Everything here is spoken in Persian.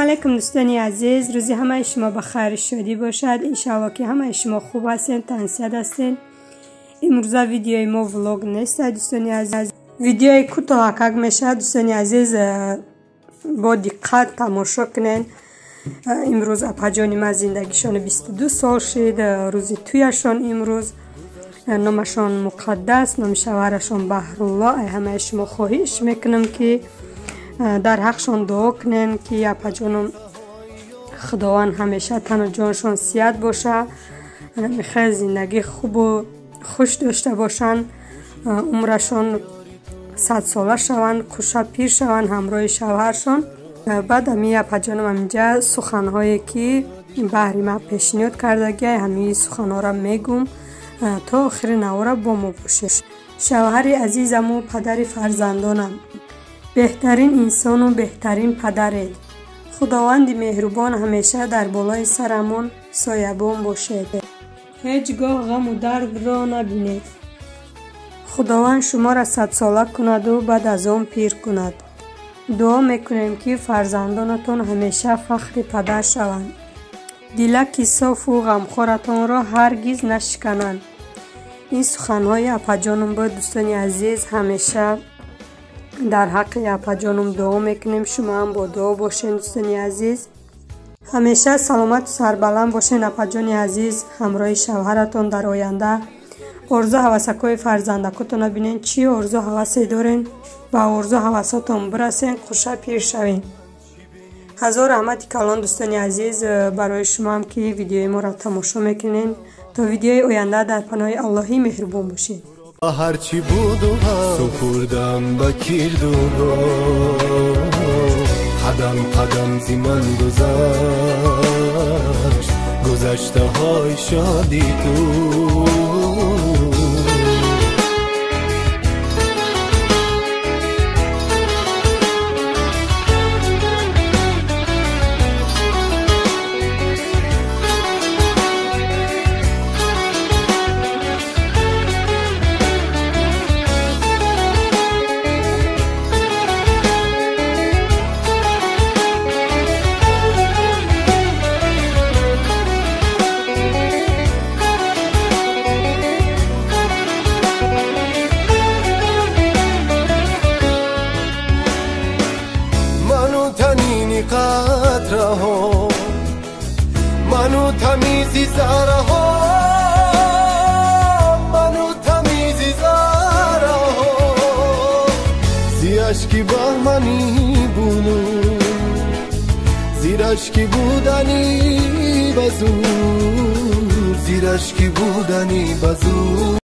علیکم دوستانی عزیز، روزی همه شما بخیر شادی باشد. انشالله که همه شما خوب هستین، تندرست هستین. امروز ویدیوی ما ولوگ نیست دوستانی عزیز، ویدیوی کوتاه میشه. دوستانی عزیز با دقت تماشا کنین. امروز اپا ما زندگیشان 22 سال شد، روزی تویشان امروز. نامشان مقدس، نام شوهرشان بهرالله. همه شما خواهش میکنم که در حقشان دعا کنین که اپا جانم خداوند همیشه تن و جانشان صحت باشه، میخواد زندگی خوب و خوش داشته باشن، عمرشان 100 ساله شوند، خوشا پیر شوند همراه شوهرشان. بعد همی اپا جانم همینجا سخنهایی که بهری ما پیشنهاد کردگی همین سخنها را میگم تا آخر نواره با ما باشه. شوهر عزیزم و پدر فرزندانم، بهترین انسان و بهترین پدرید. خداوند مهربان همیشه در بالای سرمون سایبان باشد، هیچگاه غم و درد را نبینید. خداوند شما را 100 ساله کند و بعد از آن پیر کند. دعا میکنیم که فرزندانتان همیشه فخر پدر شوند، دلک صاف و غمخوارتان را هرگز نشکنند. این سخنهای اپا جانم با دوستانی عزیز همیشه در حق اپا جانم دعا میکنیم. شما هم با دعا باشین دوستانی عزیز. همیشه سلامت و سربلند باشین اپا جان عزیز. همراه شوهرتون در آینده آرزو هوسکای فرزندکتون ببینین، چی آرزو هوسی دارین و آرزو هوساتون برسین، خوشا پیر شوین. هزار رحمت کلان دوستانی عزیز برای شما هم که ویدیوی ما را تماشا میکنین. تا ویدیوی آینده در پناه اللهی مهربان باشین. هرچی بود و سپردم به کردوها، قدم قدم زی من گذشت، گذشته های شادی تو. قطره ها منو تمیزی زهره ها، منو تمیزی زهره ها، زی اشکی بهمنی بونو، زیر اشکی بودنی بزور، زیر اشکی بودنی بزور.